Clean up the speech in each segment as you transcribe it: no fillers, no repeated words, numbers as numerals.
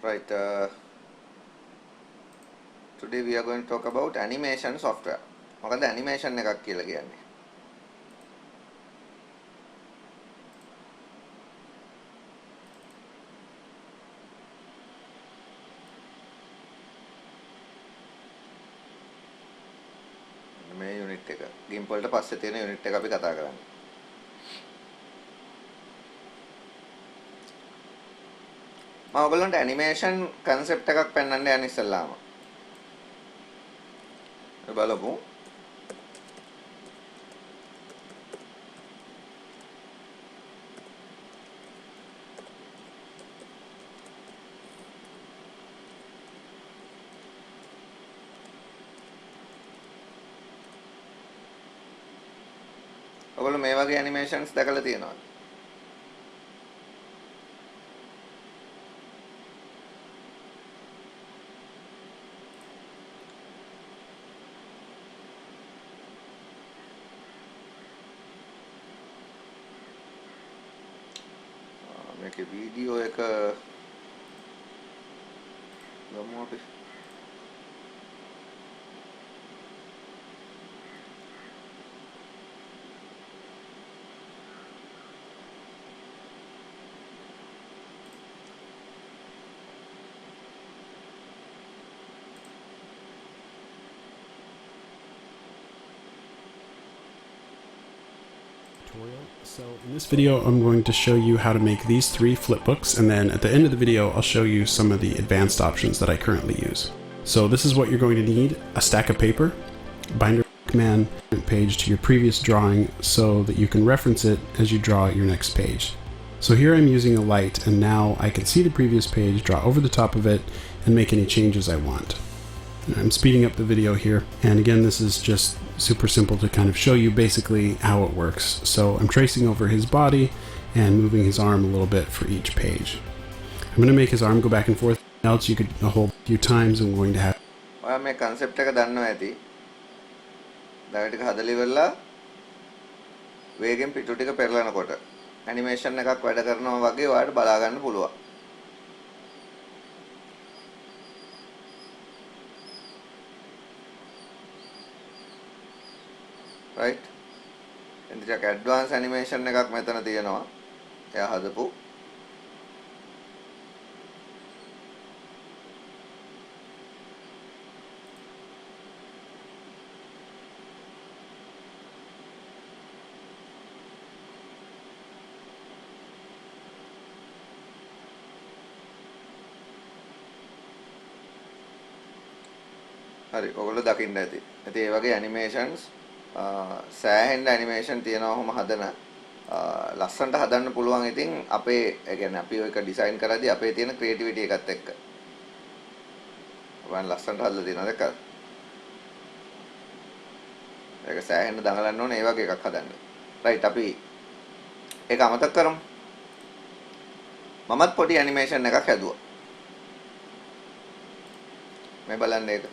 Right. Today we are going to talk about animation software. මොකද animation එකක් කියලා කියන්නේ? මේ යුනිට් එක. GIMP වලට පස්සේ තියෙන යුනිට් එක අපි කතා කරන්නේ. මම ඔයගොල්ලන්ට animation concept එකක් පෙන්වන්න යන ඉස්සෙල්ලාම. බලමු. ඔයගොල්ලෝ මේ වගේ animations දැකලා තියෙනවද? මේකේ වීඩියෝ එක ගමු අපි. So in this video, I'm going to show you how to make these 3 flipbooks, and then at the end of the video, I'll show you some of the advanced options that I currently use. So this is what you're going to need: a stack of paper, binder command page to your previous drawing so that you can reference it as you draw your next page. So here I'm using a light, and now I can see the previous page, draw over the top of it, and make any changes I want. I'm speeding up the video here, and again, this is just super simple to kind of show you basically how it works. So I'm tracing over his body and moving his arm a little bit for each page. I'm going to make his arm go back and forth. Else you could hold a few times. I'm going to have. ඔයා මේ concept එක දන්නවා ඇති. දැන් ටික හදලා ඉවරලා වේගෙන් පිටු ටික පෙරලනකොට animation එකක් වැඩ කරනවා වගේ ඔයාලට බලා ගන්න පුළුවන්. Right? එතනට advanced animation එකක් මෙතන තියෙනවා. එයා හදපු. හරි ඔයගොල්ලෝ දකින්න ඇති. ඉතින් මේ වගේ animations සෑහෙන animation තියෙනවා ඔහොම හදන ලස්සනට හදන්න පුළුවන්. ඉතින් අපේ ඒ කියන්නේ අපි ඔයක ඩිසයින් කරද්දී අපේ තියෙන ක්‍රියේටිවිටි එකත් එක්ක ඔයන් ලස්සනට හදලා තියෙනවා දැක්කද? ඒක සෑහෙන දඟලන්න ඕනේ ඒ වගේ එකක් හදන්න. රයිට් අපි ඒක අමතක කරමු. මමත් පොඩි animation එකක් හැදුවා. මේ බලන්න ඒක.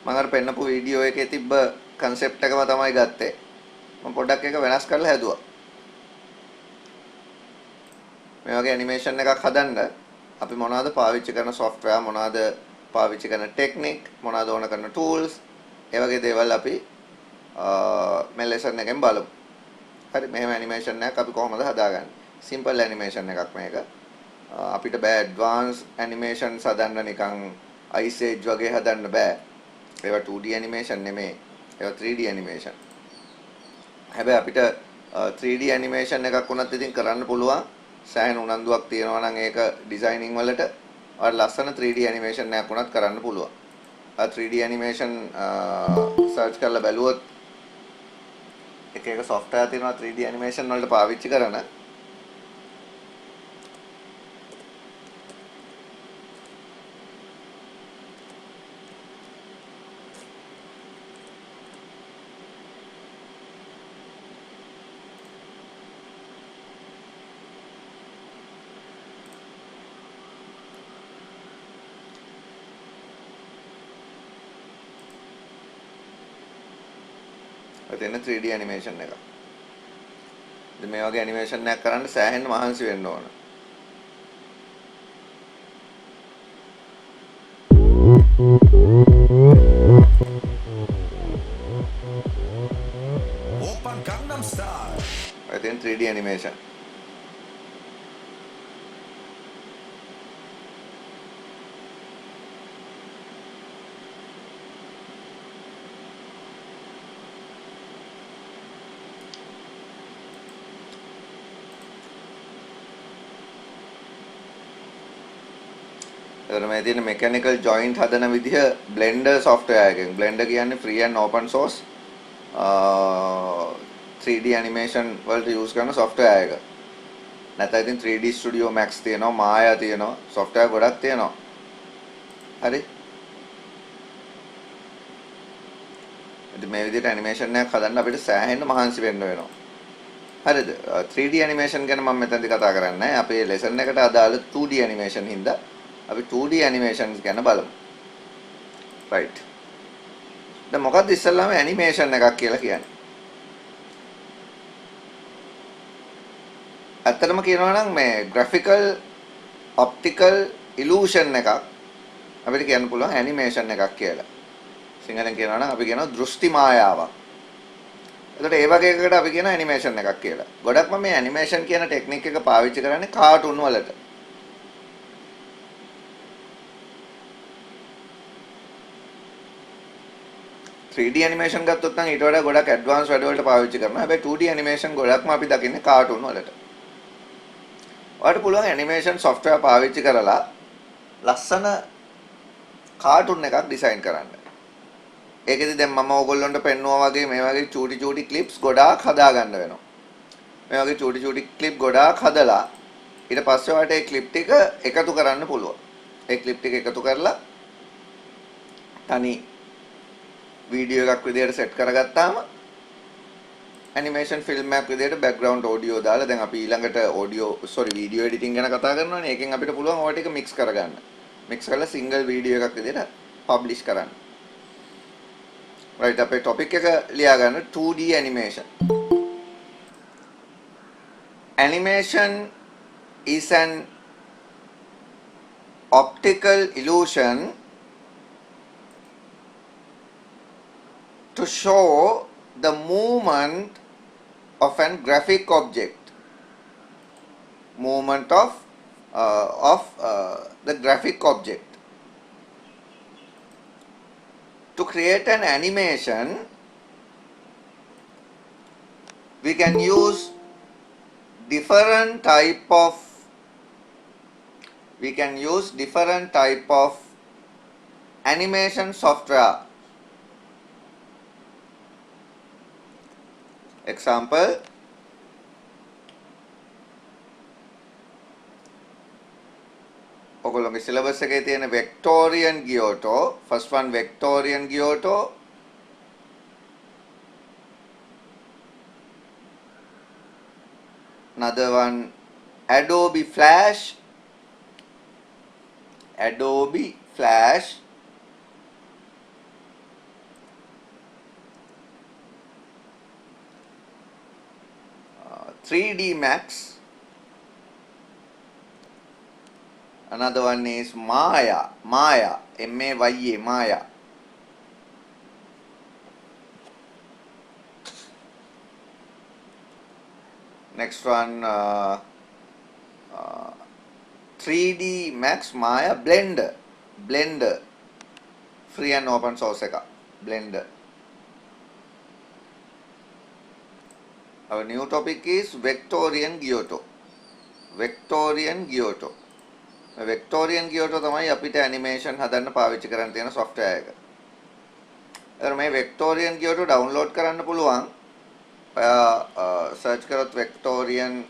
මම අර පෙන්නපු වීඩියෝ එකේ තිබ්බ concept එකම තමයි ගත්තේ. මම පොඩ්ඩක් එක වෙනස් කරලා හැදුවා. මේ වගේ animation එකක් හදන්න අපි මොනවද පාවිච්චි කරන software, මොනවද පාවිච්චි කරන technique, මොනවද ඕන කරන tools, ඒ වගේ දේවල් අපි මේ lesson එකෙන් බලමු. හරි මෙහෙම animation එකක් අපි කොහොමද හදාගන්නේ? simple animation එකක් මේක. අපිට බෑ advanced animations හදන්න නිකන් Ice Age වගේ හදන්න බෑ. ඒවා 2D animation නෙමෙයි. ඒවා 3D animation. හැබැයි අපිට 3D animation එකක් වුණත් ඉතින් කරන්න පුළුවන්. සෑහෙන උනන්දුවක් තියෙනවා නම් ඒක ඩිසයිනින් වලට ඔයාලා ලස්සන 3D animation එකක් වුණත් කරන්න පුළුවන්. 3D animation search කරලා බැලුවොත් එක එක software තියෙනවා 3D animation වලට පාවිච්චි කරන. ඔය තියෙන 3D animation එක. ඉතින් මේ වගේ animation එකක් කරන්න සෑහෙන්න මහන්සි වෙන්න ඕන. Open Gangnam Style. ඔය තියෙන 3D animation. එතන මේ තියෙන mechanical joint හදන විදිහ Blender software එකෙන්. Blender කියන්නේ free and open source 3D animation වලට use කරන software එක. නැත්නම් ඉතින් 3D Studio Max තියෙනවා, Maya තියෙනවා, software ගොඩක් තියෙනවා. හරි. ඉතින් මේ විදිහට animation එකක් හදන්න අපිට සෑහෙන්න මහන්සි වෙන්න වෙනවා. හරිද? 3D animation ගැන මම මෙතනදී කතා කරන්නේ නැහැ. අපේ lesson එකට අදාළ 2D animation හින්දා අපි 2D animations ගැන බලමු. right. දැන් මොකක්ද ඉස්සෙල්ලාම animation එකක් කියලා කියන්නේ? ඇත්තටම කියනවා නම් මේ graphical optical illusion එකක් අපිට කියන්න පුළුවන් animation එකක් කියලා. සිංහලෙන් කියනවා නම් අපි කියනවා දෘෂ්ටි මායාවක්. එතකොට ඒ වගේ එකකට අපි කියන animation එකක් කියලා. ගොඩක්ම මේ animation කියන ටෙක්නික් එක පාවිච්චි කරන්නේ කාටුන් වලට. 3D animation ගත්තොත් නම් ඊට වඩා ගොඩක් advanced වැඩ වලට පාවිච්චි කරනවා. හැබැයි 2D animation ගොඩක්ම අපි දකින්නේ කාටුන් වලට. ඔයාලට පුළුවන් animation software පාවිච්චි කරලා ලස්සන කාටුන් එකක් ඩිසයින් කරන්න. ඒකෙදි දැන් මම ඕගොල්ලන්ට පෙන්නුවා වගේ මේ වගේ චූටි චූටි clips ගොඩාක් හදා ගන්න වෙනවා. මේ වගේ චූටි චූටි clip ගොඩාක් හදලා ඊට පස්සේ ඔයාලට ඒ clip ටික එකතු කරන්න පුළුවන්. ඒ clip ටික එකතු කරලා තනි වීඩියෝ එකක් විදියට සෙට් කරගත්තාම animation film එකක් විදියට background audio දාලා දැන් අපි ඊළඟට video editing ගැන කතා කරනවානේ. ඒකෙන් අපිට පුළුවන් ඔය ටික mix කරගන්න. mix කරලා single video එකක් විදියට publish කරන්න. right අපේ topic එක ලියා ගන්න 2D animation. Animation is an optical illusion to show the movement of an graphic object, movement of the graphic object. To create an animation, we can use different type of animation software. Example, ඔගොල්ලෝගේ syllabus එකේ තියෙන Vectorian Giotto, first one Vectorian Giotto, another one Adobe Flash, uh, 3D Max, another one is Maya, M-A-Y-A, Maya. Next one 3D Max, Maya, Blender, free and open source එක, Blender. Our new topic is Vectorian Giotto. Vectorian Giotto තමයි අපිට animation හදන්න පාවිච්චි කරන්න තියෙන software එක. එතන මේ Vectorian Giotto download කරන්න පුළුවන්. ඔයා search කරොත් Vectorian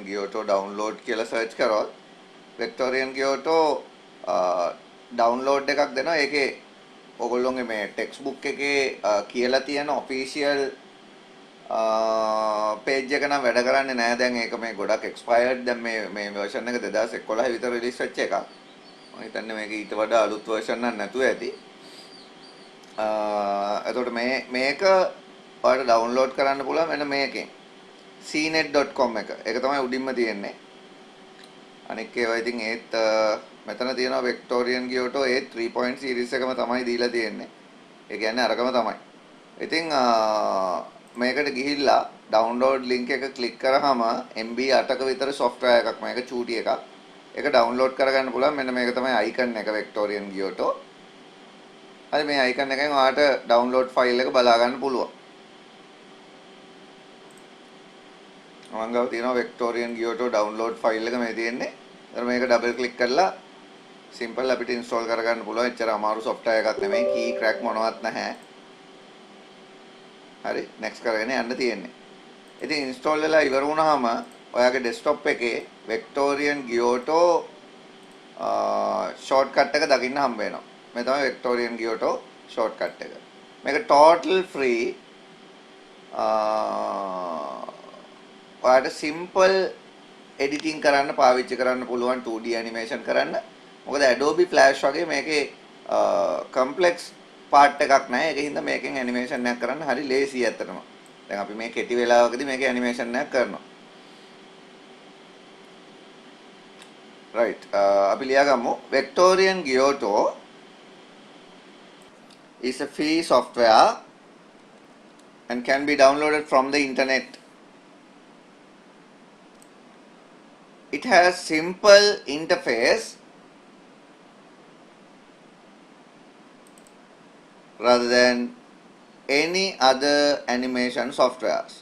Giotto download කියලා search කරොත් Vectorian Giotto download එකක් දෙනවා. ඒකේ ඔයගොල්ලෝගේ මේ textbook එකේ කියලා තියෙන official page එක නම් වැඩ කරන්නේ නැහැ. දැන් ඒක මේ ගොඩක් expired. දැන් මේ version එක 2011 විතර release වෙච්ච එකක්. මම හිතන්නේ මේක ඊට වඩා අලුත් version එකක් නැතුව ඇති. එතකොට මේක ඔයාලට download කරන්න පුළුවන් මෙන්න මේකෙන්. cnet.com එක. ඒක තමයි උඩින්ම තියෙන්නේ. අනික ඒවා ඉතින් ඒත් මෙතන තියෙනවා Vectorian Kyoto ඒ 3 point series එකම තමයි දීලා තියෙන්නේ. ඒ කියන්නේ අරකම තමයි. ඉතින් මේකට ගිහිල්ලා download link එක click කරාම MB 8ක විතර software එකක් මේක චූටි එකක්. ඒක download කරගන්න පුළුවන්. මෙන්න මේක තමයි icon එක Vectorian Kyoto. හරි මේ icon එකෙන් ඔයාලට download file එක බලා ගන්න පුළුවන්. මම ගාව තියෙනවා Vectorian Kyoto download file එක මේ තියෙන්නේ. ඊට මේක double click කරලා simple අපිට install කරගන්න පුළුවන්. එච්චර අමාරු software එකක් නෙමෙයි. key crack මොනවත් නැහැ. හරි next කරගෙන යන්න තියෙන්නේ. ඉතින් install වෙලා ඉවර වුණාම ඔයාගේ desktop එකේ Vectorian Kyoto shortcut එක දකින්න හම්බ වෙනවා. මේ තමයි Vectorian Kyoto shortcut එක. මේක total free ඔයාලට simple editing කරන්න පාවිච්චි කරන්න පුළුවන් 2D animation කරන්න. මොකද Adobe Flash වගේ මේකේ complex part එකක් නැහැ. ඒක හින්දා මේකෙන් animation එකක් කරන්න හරි ලේසියි ඇත්තටම. දැන් අපි මේ කෙටි වෙලාවකදී මේකේ animation එකක් කරනවා. right අපි ලියාගමු Vectorian Kyoto is a free software and can be downloaded from the internet. It has simple interface rather than any other animation softwares.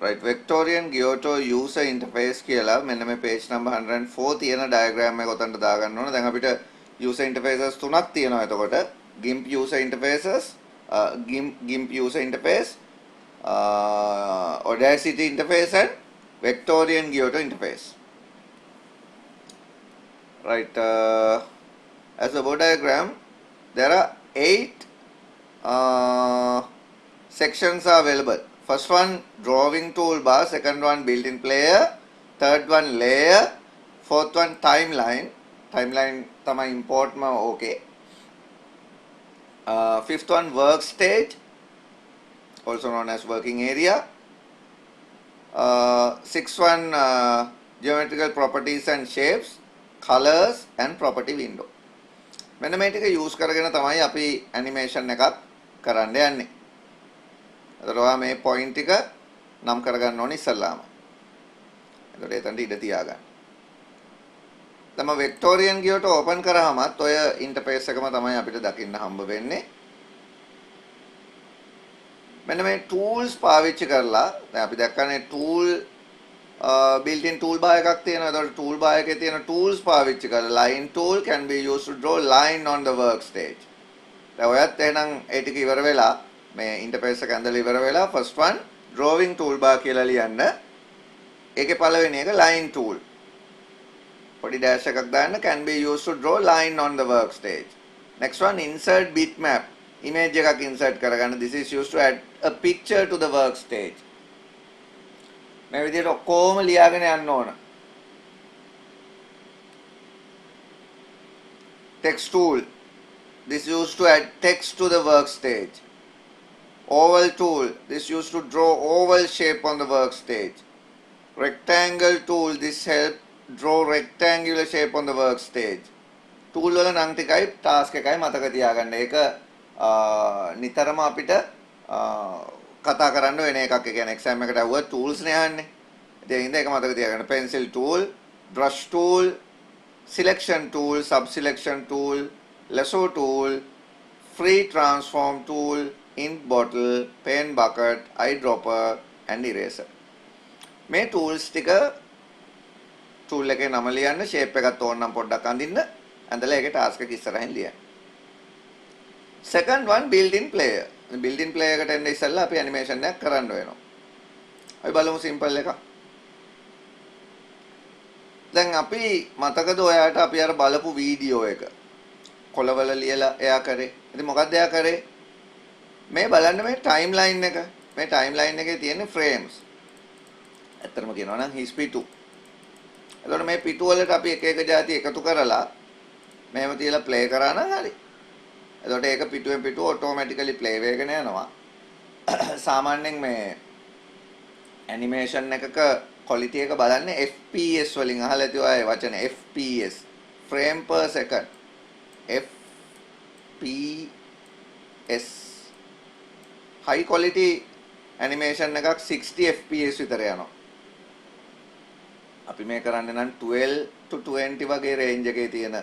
Right, Vectorian Kyoto user interface කියලා මෙන්න මේ page number 104 තියෙන diagram එක ඔතනට දාගන්න ඕන. දැන් අපිට user interfaces තුනක් තියෙනවා එතකොට. GIMP user interfaces, GIMP user interface, Audacity interface and Vectorian Kyoto interface. Right, as a board diagram, there are 8 sections are available. First one drawing toolbar, second one built-in player, third one layer, fourth one timeline. Timeline තමයි import ma okay. Fifth one workstage, also known as working area. Sixth one geometrical properties and shapes, colors and property window. මෙන්න මේ ටික use කරගෙන තමයි අපි animation එකක් කරන්න යන්නේ. එතකොට ඔයා මේ point එක නම් කරගන්න ඕනේ ඉස්සල්ලාම. එතකොට එතනට ඉඳ තියාගන්න. දැන් මම Vectorian Kyoto open කරාමත් ඔය interface එකම තමයි අපිට දකින්න හම්බ වෙන්නේ. මෙන්න මේ tools පාවිච්චි කරලා දැන් අපි දැක්කනේ tool built-in toolbar එකක් තියෙනවා. එතකොට toolbar එකේ තියෙන tools පාවිච්චි කරලා line tool can be used to draw line on the workstage. දැන් ඔයත් එහෙනම් ඒ ටික ඉවර වෙලා මේ interface එක ඇඳලා ඉවර වෙලා first one drawing toolbar කියලා ලියන්න. ඒකේ පළවෙනි එක line tool. පොඩි dash එකක් දාන්න can be used to draw line on the workstage. Next one insert bitmap. Image එකක් insert කරගන්න. This is used to add a picture to the workstage. මේ විදිහට ඔක්කොම ලියාගෙන යන්න ඕන. Text tool. This used to add text to the workstage. Oval tool. This used to draw oval shape on the workstage. Rectangle tool. This help draw rectangular shape on the workstage. Tool වල නම් ටිකයි task එකයි මතක තියාගන්න. ඒක නිතරම අපිට කතා කරන්න වෙන එකක්. ඒ කියන්නේ exam එකට අහුවා tools නේ අහන්නේ. ඉතින් ඒ හින්දා ඒක මතක තියාගන්න. pencil tool, brush tool, selection tool, sub selection tool, lasso tool, free transform tool, ink bottle, pen bucket, eyedropper and eraser. මේ tools ටික tool එකේ නම ලියන්න, shape එකත් ඕනනම් පොඩ්ඩක් අඳින්න, ඇඳලා ඒකේ task එක ඉස්සරහින් ලියන්න. Second one built-in player. built-in player එකට එන්න ඉස්සෙල්ලා අපි animation එකක් කරන්න වෙනවා. අපි බලමු simple එකක්. දැන් අපි මතකද ඔයාලට අපි අර බලපු වීඩියෝ එක කොළවල ලියලා එයා කරේ. ඉතින් මොකක්ද එයා කරේ? මේ බලන්න මේ timeline එක. මේ timeline එකේ තියෙන frames. ඇත්තටම කියනවා නම් හිස් පිටු. එතකොට මේ පිටු වලට අපි එක එක જાති එකතු කරලා මෙහෙම තියලා ප්ලේ කරා නම් හරි. එතකොට ඒක පිටුවෙන් පිටුව ඔටෝමැටිකලි ප්ලේ වෙගෙන යනවා. සාමාන්‍යයෙන් මේ ඇනිමේෂන් එකක ක්වොලිටි එක බලන්නේ FPS වලින් අහලා ඇති ඔය වචන FPS frame per second FPS high quality animation එකක් 60 FPS විතර යනවා. අපි මේ කරන්නේ නම් 12 to 20 වගේ රේන්ජ් එකේ තියෙන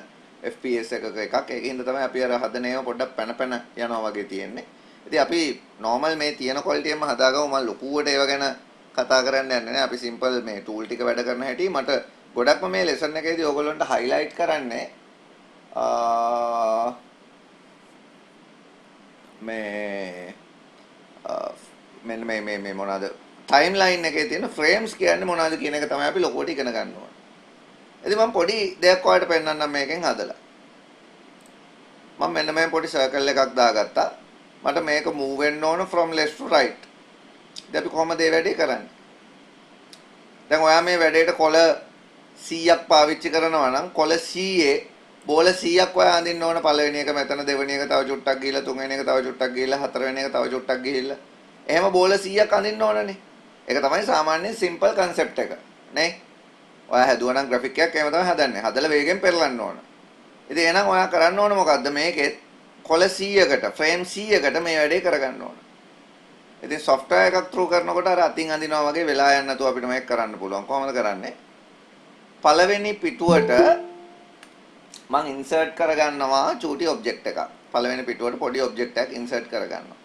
FPS එකක්. ඒකින්ද තමයි අපි අර හදන ඒවා පොඩ්ඩක් පැන යනවා වගේ තියෙන්නේ. ඉතින් අපි normal මේ තියෙන quality එකම හදාගමු. මම ලොකුවට ඒව ගැන කතා කරන්න යන්නේ නැහැ. අපි simple මේ tool ටික වැඩ කරන හැටි මට ගොඩක්ම මේ lesson එකේදී ඔයගොල්ලන්ට highlight කරන්නේ මෙන්න මේ මොනවාද timeline එකේ තියෙන frames කියන්නේ මොනවද කියන එක තමයි අපි ලොකුවට ඉගෙන ගන්න ඕනේ. ඉතින් මම පොඩි දෙයක් ඔයාලට පෙන්නන්නම් මේකෙන් හදලා. මම මෙන්න මේ පොඩි circle එකක් දාගත්තා. මට මේක move වෙන්න ඕන from left to right. දැන් අපි කොහොමද මේ වැඩේ කරන්නේ? දැන් ඔයා මේ වැඩේට කොළ 100ක් පාවිච්චි කරනවා නම් කොළ 100 බෝල 100ක් ඔයා අඳින්න ඕන. පළවෙනි එක මෙතන, දෙවෙනි එක තව චුට්ටක් ගිහිල්ලා, තුන්වෙනි එක තව චුට්ටක් ගිහිල්ලා, හතරවෙනි එක තව චුට්ටක් ගිහිල්ලා. එහෙම බෝල 100ක් අඳින්න ඕනනේ. ඒක තමයි සාමාන්‍ය simple concept එක. නේ? ඔයා හැදුවා නම් graphic එකක් එහෙම තමයි හදන්නේ. හදලා වේගෙන් පෙරලන්න ඕන. ඉතින් එහෙනම් ඔයා කරන්න ඕන මොකද්ද? මේකෙත් කොළ 100කට, frame 100කට මේ වැඩේ කරගන්න ඕන. ඉතින් software එකක් through කරනකොට අර අතින් අඳිනවා වගේ වෙලා යන්න නැතුව අපිට මේක කරන්න පුළුවන්. කොහොමද කරන්නේ? පළවෙනි පිටුවට මම insert කරගන්නවා චූටි object එකක්. පළවෙනි පිටුවට පොඩි object එකක් insert කරගන්නවා.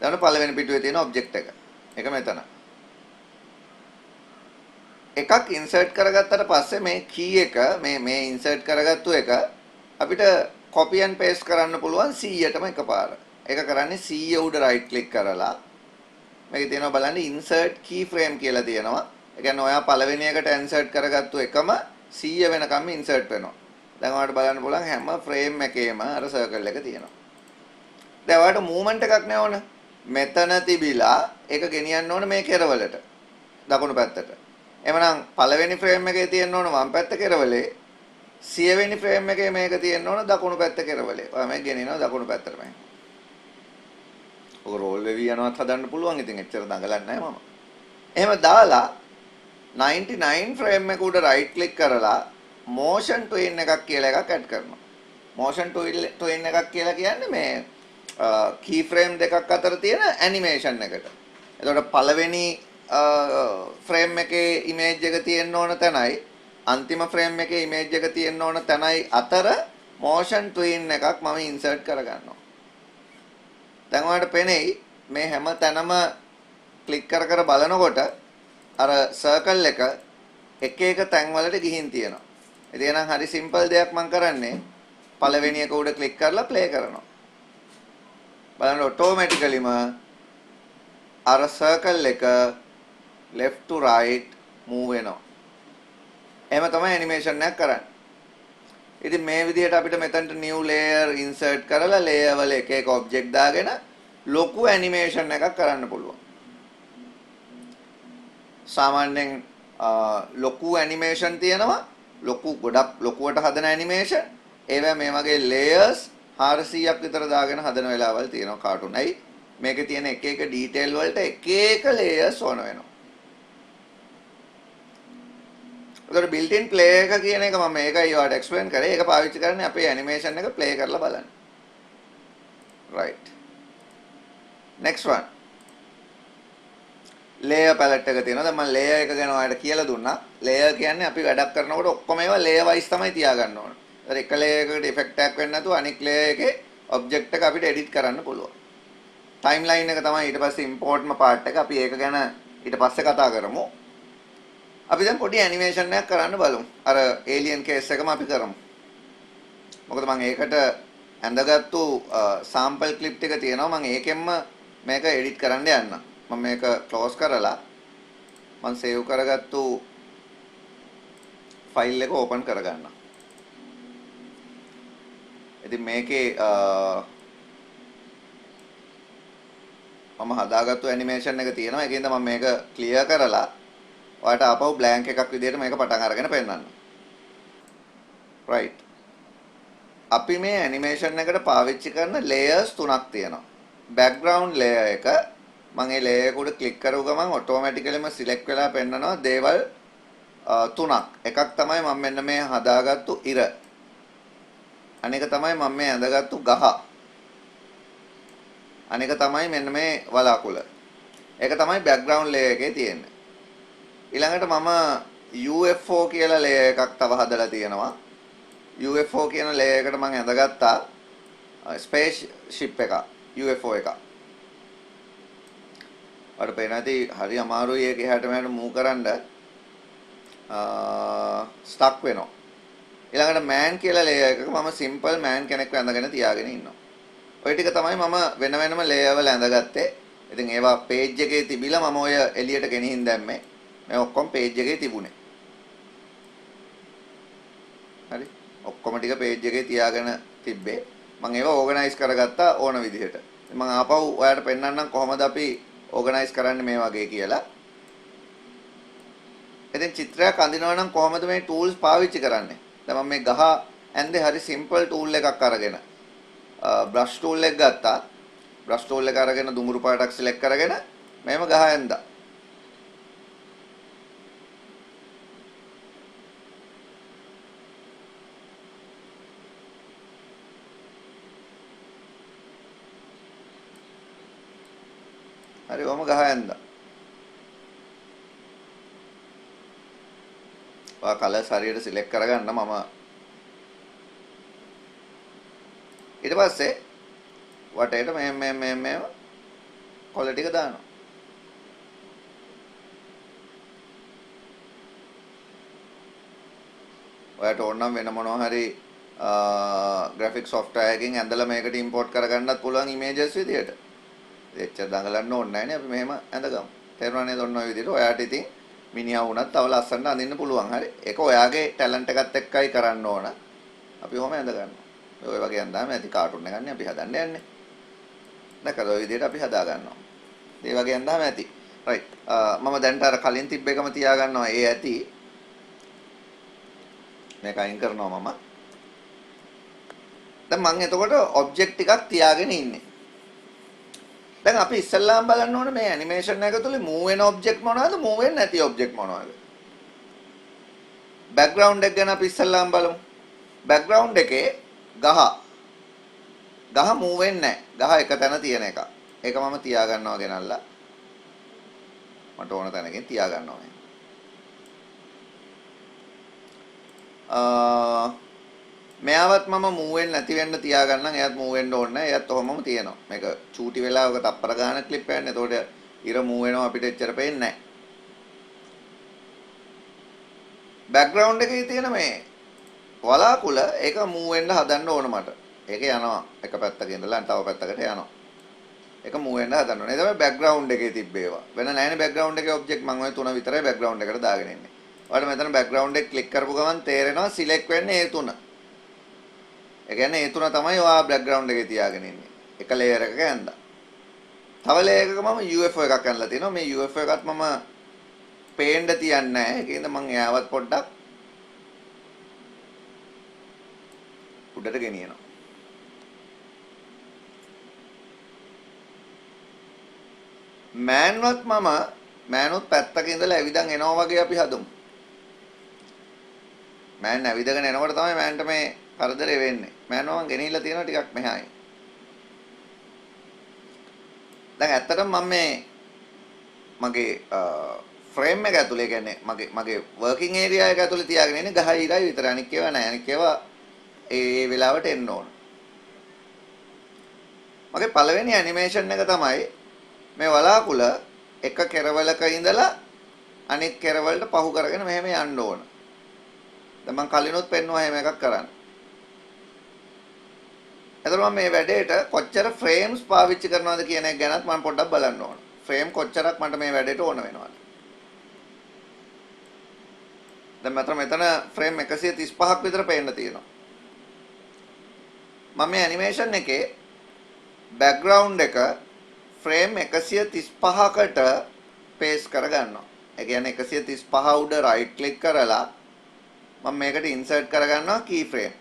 දැන් පළවෙනි පිටුවේ තියෙන object එක. ඒක මෙතන. එකක් insert කරගත්තට පස්සේ මේ key එක මේ insert කරගත්තු එක අපිට copy and paste කරන්න පුළුවන් 100ටම එකපාර. ඒක කරන්නේ 100 උඩ right click කරලා මේකේ තියෙනවා බලන්න insert keyframe කියලා තියෙනවා. ඒ කියන්නේ ඔයා පළවෙනි එකට insert කරගත්තු එකම 100 වෙනකම් insert වෙනවා. දැන් ඔයාලට බලන්න පුළුවන් හැම frame එකේම අර circle එක තියෙනවා. දැන් ඔයාලට movement එකක් නේ ඕන. මෙතන තිබිලා ඒක ගෙනියන්න ඕන මේ කෙරවලට. දකුණු පැත්තට. එhmenan පළවෙනි frame එකේ තියෙන්න ඕන වම් පැත්ත කෙරවලේ. 100 වෙනි frame එකේ මේක තියෙන්න ඕන දකුණු පැත්ත කෙරවලේ. ඔයා මේක ගෙනියනවා දකුණු පැත්තට මම. ඔක roll වෙවි යනවත් හදන්න පුළුවන්. ඉතින් එච්චර දඟලන්නේ නැහැ මම. එහෙම දාලා 99 frame එක උඩ right click කරලා motion twin එකක් කියලා එකක් add කරනවා. motion twin එකක් කියලා කියන්නේ මේ keyframe දෙකක් අතර තියෙන animation එකට. එතකොට පළවෙනි frame එකේ image එක තියෙන්න ඕන තැනයි අන්තිම frame එකේ image එක තියෙන්න ඕන තැනයි අතර motion twin එකක් මම insert කරගන්නවා. දැන් ඔයාලට පෙනෙයි මේ හැම තැනම ක්ලික් කර බලනකොට අර circle එක එක තැන් වලට ගිහින් තියෙනවා. ඉතින් එහෙනම් හරි simple දෙයක් මම කරන්නේ පළවෙනි එක උඩ ක්ලික් කරලා play කරනවා. බලන්න automaticallyම අර circle එක left to right move වෙනවා. එහෙම තමයි animation එකක් කරන්නේ. ඉතින් මේ විදිහට අපිට මෙතනට new layer insert කරලා layer වල එක එක object දාගෙන ලොකු animation එකක් කරන්න පුළුවන්. සාමාන්‍යයෙන් ලොකු animation තියෙනවා. ගොඩක් ලොකුවට හදන animation. ඒවා මේ වගේ layers 400ක් විතර දාගෙන හදන වෙලාවල් තියෙනවා cartoon. ඇයි? මේකේ තියෙන එක එක detail වලට එක එක layers ඕන වෙනවා. ඒතර built-in play එක කියන එක මම මේකයි ඔයාලට explain කරේ. ඒක පාවිච්චි කරන්නේ අපේ animation එක play කරලා බලන්න. right. next one. layer palette එක තියෙනවා. දැන් මම layer එක ගැන ඔයාලට කියලා දුන්නා. layer කියන්නේ අපි වැඩක් කරනකොට ඔක්කොම ඒවා layer wise තමයි තියාගන්න ඕන. ඒතර එක layer එකකට effect එකක් වෙන්නේ නැතුව අනිත් layer එකේ object එක අපිට edit කරන්න පුළුවන්. timeline එක තමයි ඊට පස්සේ import part එක. අපි ඒක ගැන ඊට පස්සේ කතා කරමු. අපි දැන් පොඩි animation එකක් කරන්න බලමු. අර alien case එකම අපි කරමු. මොකද මම ඒකට ඇඳගත්තු sample clip ටික තියෙනවා. මම ඒකෙන්ම මේක edit කරන්න යන්න. මම මේක close කරලා මම save කරගත්තු file එක open කරගන්නම්. ඉතින් මේකේ මම හදාගත්තු animation එක තියෙනවා. ඒකෙන්ද මම මේක clear කරලා ඔයාලට ආපහු බ්ලැන්ක් එකක් විදිහට මේක පටන් අරගෙන පෙන්නන්න. right. අපි මේ ඇනිමේෂන් එකට පාවිච්චි කරන layers තුනක් තියෙනවා. background layer එක මම ඒ layer එක උඩ ක්ලික් කරව ගමන් ඔටෝමැටිකලිම සිලෙක්ට් වෙලා පෙන්නනවා දේවල් තුනක්. එකක් තමයි මම මෙන්න මේ හදාගත්තු ඉර. අනික තමයි මම මේ ඇඳගත්තු ගහ. අනික තමයි මෙන්න මේ වලාකුළ. ඒක තමයි background layer එකේ තියෙන්නේ. ඊළඟට මම UFO කියලා layer එකක් තව හදලා තියෙනවා. UFO කියන layer එකට මම ඇඳගත්තා ස්පේස් ෂිප් එක UFO එක. අර පේනදී හරි අමාරුයි ඒක එහාට මෙහාට මූව් කරන්න ස්ටක් වෙනවා. ඊළඟට man කියලා layer එකක මම simple man කෙනෙක්ව ඇඳගෙන තියාගෙන ඉන්නවා. ඔය ටික තමයි මම වෙන වෙනම layer වල ඇඳගත්තේ. ඉතින් ඒවා page එකේ තිබිලා මම ඔය එළියට ගෙනිහින් දැම්මේ. මේ ඔක්කොම page එකේ තිබුණේ. හරි. ඔක්කොම ටික page එකේ තියාගෙන තිබ්බේ. මම ඒවා organize කරගත්තා ඕන විදිහට. මම ආපහු ඔයාලට පෙන්නන්නම් කොහොමද අපි organize කරන්නේ මේ වගේ කියලා. ඉතින් චිත්‍රයක් අඳිනවා නම් කොහොමද මේ tools පාවිච්චි කරන්නේ? දැන් මම මේ ගහ ඇන්දේ හරි simple tool එකක් අරගෙන brush tool එක ගත්තා. brush tool එක අරගෙන දුඹුරු පාටක් select කරගෙන මෙහෙම ගහ ඇන්දා. හරි ඔහම ගහ ඇන්දා. ඔයා කලර්ස් හරියට සිලෙක්ට් කරගන්න මම ඊට පස්සේ වටේට මේ කොළ ටික දානවා. ඔයාට ඕන නම් වෙන මොනවා හරි graphic software එකකින් ඇඳලා මේකට import කරගන්නත් පුළුවන් images විදියට. එච්චර දඟලන්න ඕනේ නැහැ නේ අපි මෙහෙම ඇඳගමු. තේරුණා නේද? ඔන්න ඔය විදිහට ඔයාට ඉතින් මිනිහා වුණත් තව ලස්සනට අඳින්න පුළුවන්. හරි. ඒක ඔයාගේ ටැලන්ට් එකත් එක්කයි කරන්න ඕන. අපි ඔහම ඇඳ ගන්නවා. ඔය වගේ ඇඳාම ඇති කාටුන් එකක් නේ අපි හදන්න යන්නේ. දැක්කද ඔය විදිහට අපි හදා ගන්නවා. ඒ වගේ ඇඳාම ඇති. රයිට්. මම දැන්ට අර කලින් තිබ්බ එකම තියා ගන්නවා. ඒ ඇති. මේක අයින් කරනවා මම. දැන් මම එතකොට ඔබ්ජෙක්ට් ටිකක් තියාගෙන ඉන්නේ. දැන් අපි ඉස්සල්ලාම බලන්න ඕනේ මේ ඇනිමේෂන් එක තුල මූව් වෙන ඔබ්ජෙක්ට් මොනවද මූව් වෙන්නේ නැති ඔබ්ජෙක්ට් මොනවද බෑග්ග්‍රවුන්ඩ් එක ගැන අපි ඉස්සල්ලාම බලමු බෑග්ග්‍රවුන්ඩ් එකේ ගහ මූව් වෙන්නේ නැහැ ගහ එක තැන තියෙන එක ඒක මම තියා ගන්නවා ගෙනල්ලා මට ඕන තැනකින් තියා ගන්නවා මෙයාවත් මම මූව් වෙන්නේ නැති වෙන්න තියා ගන්නම් එයාත් මූව් වෙන්න ඕනේ නැහැ එයාත් ඔහොමම තියෙනවා මේක චූටි වෙලාවක තප්පර ගාන ක්ලිප් එකක් නේ එතකොට ඉර මූව් වෙනවා අපිට එච්චර පේන්නේ නැහැ බෑග්ග්‍රවුන්ඩ් එකේ තියෙන මේ වලාකුළ ඒක මූව් වෙන්න හදන්න ඕන මට ඒක යනවා එක පැත්තක ඉඳලා තව පැත්තකට යනවා ඒක මූව් වෙන්න හදන්න ඕනේ ඒ තමයි බෑග්ග්‍රවුන්ඩ් එකේ තිබ්බේවා වෙන නැහැනේ බෑග්ග්‍රවුන්ඩ් එකේ ඔබ්ජෙක්ට් මම ඔය තුන විතරයි බෑග්ග්‍රවුන්ඩ් එකට දාගෙන ඉන්නේ ඔයාලට මෙතන බෑග්ග්‍රවුන්ඩ් එක ක්ලික් කරපු ගමන් තේරෙනවා සිලෙක්ට් වෙන්නේ ඒ තුන ඒ කියන්නේ ඒ තුන තමයි ඔයා බෑග්ග්‍රවුන්ඩ් එකේ තියාගෙන ඉන්නේ. එක ලේයර් එකක ඇඳලා. තව ලේයර් එකක මම UFO එකක් ඇඳලා තිනවා. මේ UFO එකත් මම පේන්න තියන්නේ නැහැ. ඒකින්ද මම එයාවත් පොඩ්ඩක් උඩට ගෙනියනවා. මෑනුත් පැත්තක ඉඳලා ඇවිදන් එනවා වගේ අපි හදමු. මෑන් ඇවිදගෙන එනකොට තමයි මෑන්ට මේ කරදරේ වෙන්නේ. මෑනෝ මං ගෙනිහිල්ලා තියෙනවා ටිකක් මෙහායි. දැන් ඇත්තටම මම මේ මගේ ෆ්‍රේම් එක ඇතුලේ කියන්නේ මගේ වර්කින් ඒරියා එක ඇතුලේ තියාගෙන ඉන්නේ ගහ ඉරයි විතරයි. අනික ඒවා නැහැ. අනික ඒවා ඒ වෙලාවට එන්න ඕන. මගේ පළවෙනි ඇනිමේෂන් එක තමයි මේ වලාකුළ එක කෙරවලක ඉඳලා අනිත් කෙරවලට පහු කරගෙන මෙහෙම යන්න ඕන. දැන් මම කලිනුත් පෙන්නුවා එහෙම එකක් කරන්න. එතකොට මම මේ වැඩේට කොච්චර ෆ්‍රේම්ස් පාවිච්චි කරනවද කියන එක ගැනත් මම පොඩ්ඩක් බලන්න ඕන. ෆ්‍රේම් කොච්චරක් මට මේ වැඩේට ඕන වෙනවද? දැන් මෙතන ෆ්‍රේම් 135ක් විතර පේන්න තියෙනවා. මම මේ ඇනිමේෂන් එකේ බෑග්ග්‍රවුන්ඩ් එක ෆ්‍රේම් 135කට පේස් කර ගන්නවා. ඒ කියන්නේ 135 උඩ right click කරලා මම මේකට insert කරගන්නවා key frame.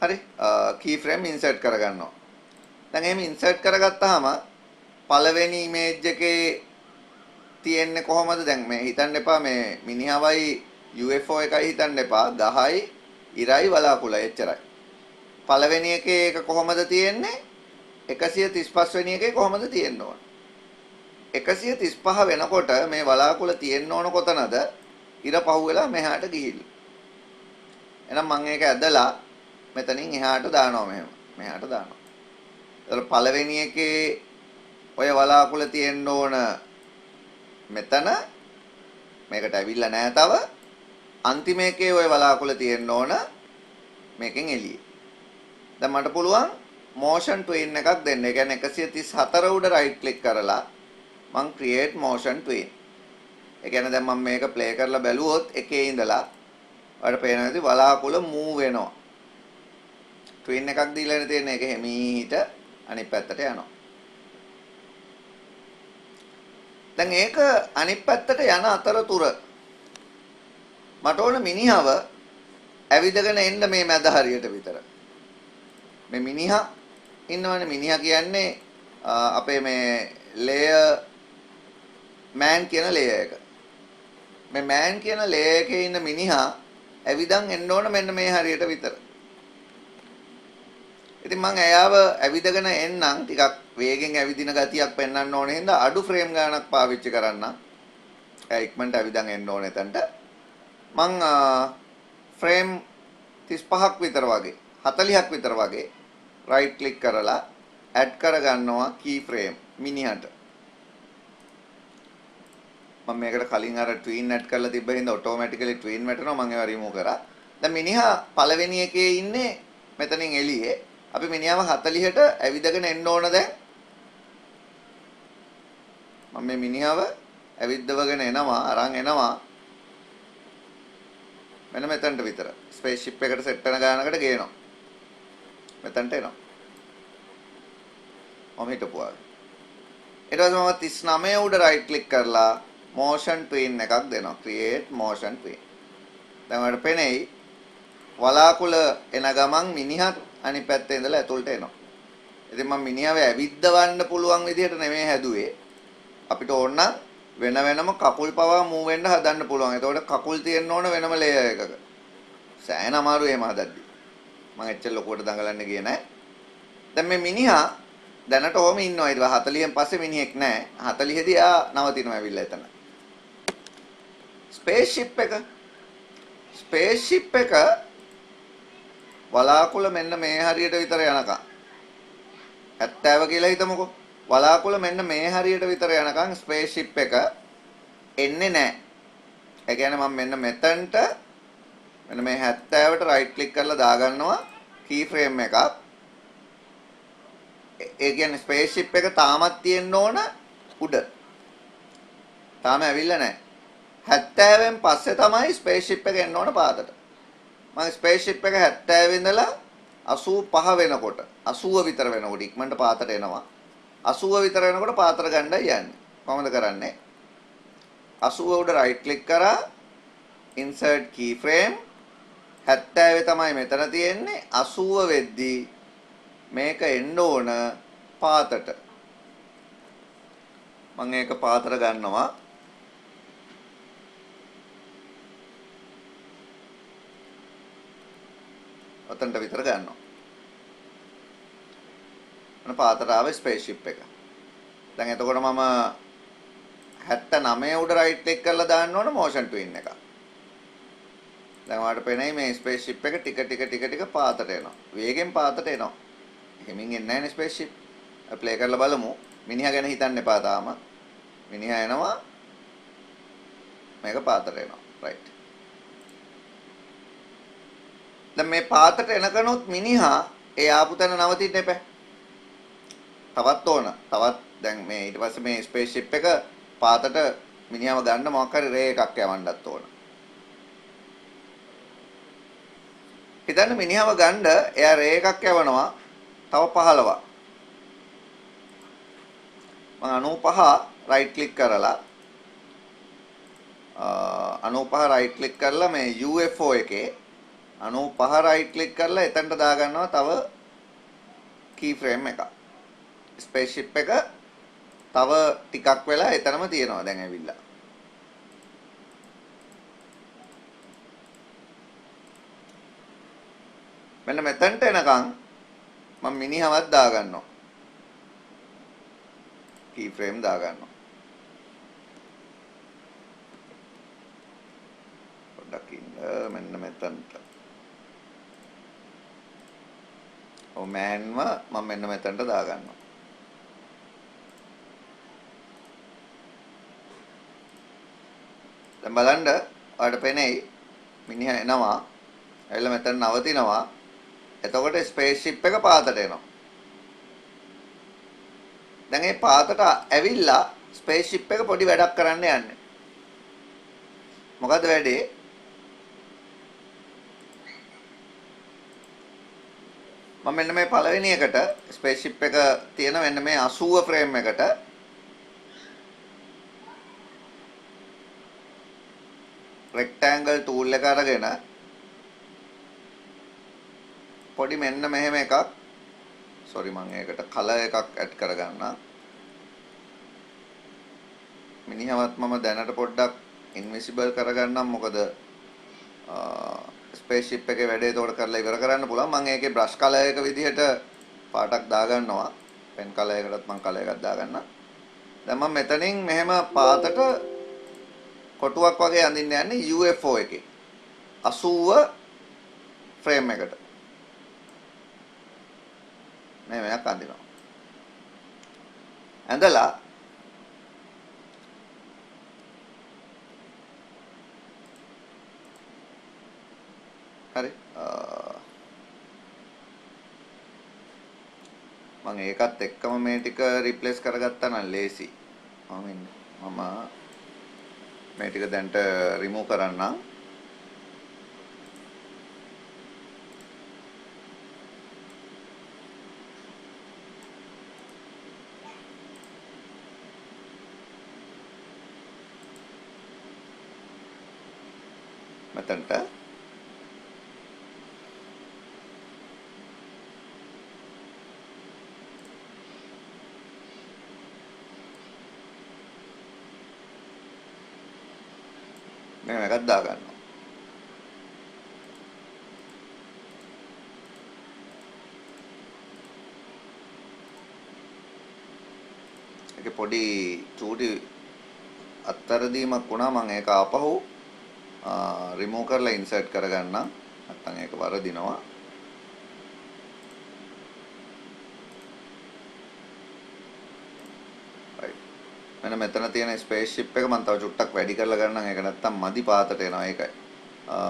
හරි key frame insert කරගන්නවා. දැන් එහෙම insert කරගත්තාම පළවෙනි image එකේ තියෙන්නේ කොහමද? දැන් මේ හිතන්න එපා මේ මිනිහවයි UFO එකයි හිතන්න එපා. ගහයි ඉරයි වලාකුළයි එච්චරයි. පළවෙනි එකේ එක කොහමද තියෙන්නේ? 135 වෙනි එකේ කොහමද තියෙන්න ඕන? 135 වෙනකොට මේ වලාකුළ තියෙන්න ඕන කොතනද? ඉර පහුවෙලා මෙහාට ගිහිල්ලා. එහෙනම් මම ඒක ඇදලා මෙතනින් එහාට දානවා මෙහෙම. මෙහාට දානවා. ඒතර පළවෙනි එකේ ඔය වලාකුළ තියෙන්න ඕන මෙතන මේකට ඇවිල්ලා නැහැ තව. අන්තිම එකේ ඔය වලාකුළ තියෙන්න ඕන මේකෙන් එළියේ. දැන් මට පුළුවන් motion twin එකක් දෙන්න. ඒ කියන්නේ 134 උඩ right click කරලා මම create motion twin. ඒ කියන්නේ දැන් මම මේක play කරලා බැලුවොත් එකේ ඉඳලා ඔයාලට පේනවා ඇති වලාකුළ move වෙනවා. twin එකක් දීලා තියෙන එක හැමීට අනිත් පැත්තට යනවා. දැන් ඒක අනිත් පැත්තට යන අතරතුර මට ඕන මිනිහව ඇවිදගෙන එන්න මේ මැද හරියට විතර. මේ මිනිහා ඉන්නවනේ මිනිහා කියන්නේ අපේ මේ layer man කියන layer එක. මේ man කියන layer එකේ ඉන්න මිනිහා ඇවිදන් එන්න ඕන මෙන්න මේ හරියට විතර. ඉතින් මම එයාව ඇවිදගෙන එන්නම් ටිකක් වේගෙන් ඇවිදින ගතියක් පෙන්වන්න ඕනේ හින්දා අඩු ෆ්‍රේම් ගානක් පාවිච්චි කරන්න. එයා ඉක්මනට ඇවිදන් එන්න ඕනේ එතනට. මම ෆ්‍රේම් 35ක් විතර වගේ 40ක් විතර වගේ right click කරලා add කරගන්නවා key frame මිනිහට. මම මේකට කලින් අර twin add කරලා තිබ්බ හින්දා automatically twin වැටෙනවා මම ඒවා remove කරා. දැන් මිනිහා පළවෙනි එකේ ඉන්නේ මෙතනින් එළියේ. අපි මිනිහාව 40ට ඇවිදගෙන එන්න ඕන දැන්. මම මේ මිනිහාව ඇවිද්දවගෙන එනවා අරන් එනවා. මෙන්න මෙතනට විතර. ස්පේස්ෂිප් එකට සෙට් වෙන ගානකට ගේනවා. මෙතනට එනවා. මම හිටපුවා. ඊට පස්සේ මම 39 උඩ right click කරලා motion twin එකක් දෙනවා. create motion twin. දැන් ඔයාලට පෙනෙයි වලාකුළ එන ගමන් මිනිහත් අනිත් පැත්තේ ඉඳලා ඇතුළට එනවා. ඉතින් මම මිනිහව ඇවිද්දවන්න පුළුවන් විදිහට නෙමෙයි හැදුවේ. අපිට ඕන නම් වෙන වෙනම කකුල් පවා මූව් වෙන්න හදන්න පුළුවන්. ඒතකොට කකුල් තියෙන්න ඕන වෙනම ලේයර් එකක. සෑහෙන අමාරුයි එහෙම හදද්දි. මම එච්චර ලොකුවට දඟලන්න ගියේ නැහැ. දැන් මේ මිනිහා දැනට ඔහම ඉන්නවා. ඊට 40න් පස්සේ මිනිහෙක් නැහැ. 40 දී ආ නවතිනවා ඇවිල්ලා එතන. ස්පේස්ෂිප් එක වලාකුළ මෙන්න මේ හරියට විතර යනකම් 70 කියලා හිතමුකෝ. වලාකුළ මෙන්න මේ හරියට විතර යනකම් ස්පේස්ෂිප් එක එන්නේ නැහැ. ඒ කියන්නේ මම මෙන්න මෙතනට මෙන්න මේ 70ට right click කරලා දාගන්නවා key frame එකක්. ඒ කියන්නේ ස්පේස්ෂිප් එක තාමත් තියෙන්න ඕන උඩ. තාම ඇවිල්ලා නැහැ. 70න් පස්සේ තමයි ස්පේස්ෂිප් එක එන්න ඕන පාතට. මම ස්පේස්ෂිප් එක 70 ඉඳලා 85 වෙනකොට 80 විතර වෙනකොට ඉක්මනට පාතට එනවා. 80 විතර වෙනකොට පාතට ගන්නයි යන්නේ. කොහොමද කරන්නේ? 80 උඩ right click කරා insert keyframe 70 තමයි මෙතන තියෙන්නේ. 80 වෙද්දී මේක එන්න ඕන පාතට. මම ඒක පාතට ගන්නවා. ඔතනට විතර ගන්නවා. මම පාතට ආව ස්පේස්ෂිප් එක. දැන් එතකොට මම 79 උඩ right click කරලා දාන්න ඕන motion twin එක. දැන් ඔයාලට පේනයි මේ ස්පේස්ෂිප් එක ටික පාතට එනවා. වේගෙන් පාතට එනවා. හිමින් එන්නේ නැහැ නේ ස්පේස්ෂිප්. ප්ලේ කරලා බලමු. මිනිහා ගැන හිතන්න එපා තාම. මිනිහා එනවා. මේක පාතට එනවා. right. දැන් මේ පාතට එනකනොත් මිනිහා ඒ ආපු තැන නවතින්න එපා. තවත් ඕන. තවත් දැන් මේ ඊට පස්සේ මේ ස්පේස්ෂිප් එක පාතට මිනිහාව ගන්න මොකක් හරි රේ එකක් යවන්නත් ඕන. හිතන්න මිනිහාව ගන්න එයා රේ එකක් යවනවා. තව 15ක්. 95 right click කරලා 95 right click කරලා මේ UFO එකේ 95 right click කරලා එතනට දාගන්නවා තව keyframe එකක්. spaceship එක තව ටිකක් වෙලා එතනම තියෙනවා දැන් ඇවිල්ලා. මෙන්න මෙතනට එනකන් මම මිනිහවත් දාගන්නවා. keyframe දාගන්නවා. පොඩ්ඩක් ඉන්න මෙන්න මෙතනට. ඔව් මෑන්ව මම මෙන්න මෙතනට දාගන්නවා. දැන් බලන්න ඔයාලට පේනයි මිනිහා එනවා. ඇවිල්ලා මෙතන නවතිනවා. එතකොට ස්පේස්ෂිප් එක පාතට එනවා. දැන් මේ පාතට ඇවිල්ලා ස්පේස්ෂිප් එක පොඩි වැඩක් කරන්න යන්නේ. මොකද්ද වැඩේ? මම මෙන්න මේ පළවෙනි එකට ස්පේස්ෂිප් එක තියෙන මෙන්න මේ 80 ෆ්‍රේම් එකට rectangle tool එක අරගෙන පොඩි මෙන්න මෙහෙම එකක් sorry මම ඒකට color එකක් add කරගන්නම්. මිනිහවත් මම දැනට පොඩ්ඩක් invisible කරගන්නම් මොකද spaceship එකේ වැඩේ ඒකට කරලා ඉවර කරන්න පුළුවන්. මම ඒකේ brush color එක විදිහට පාටක් දාගන්නවා. pen color එකකටත් මම color එකක් දාගන්නම්. දැන් මම මෙතනින් මෙහෙම පාතට කොටුවක් වගේ අඳින්න යන්නේ UFO එකේ 80 ෆ්‍රේම් එකට. මේක අඳිනවා. ඇඳලා හරි මම ඒකත් එක්කම මේ ටික රිප්ලේස් කරගත්තා නම් ලේසි. මම මේ ටික දැන්ට රිමූව් කරන්නම්. මෙතනට මේ එකක් දාගන්නවා. ඒක පොඩි චූටි අත්තරදීමක් වුණා. මම ඒක ආපහු රිමූව් කරලා ඉන්සර්ට් කරගන්නම්. නැත්නම් ඒක වරදිනවා. මෙන්න මෙතන තියෙන ස්පේස්ෂිප් එක මම තව චුට්ටක් වැඩි කරලා ගන්නම්. ඒක නැත්තම් මදි පාතට එනවා. ඒකයි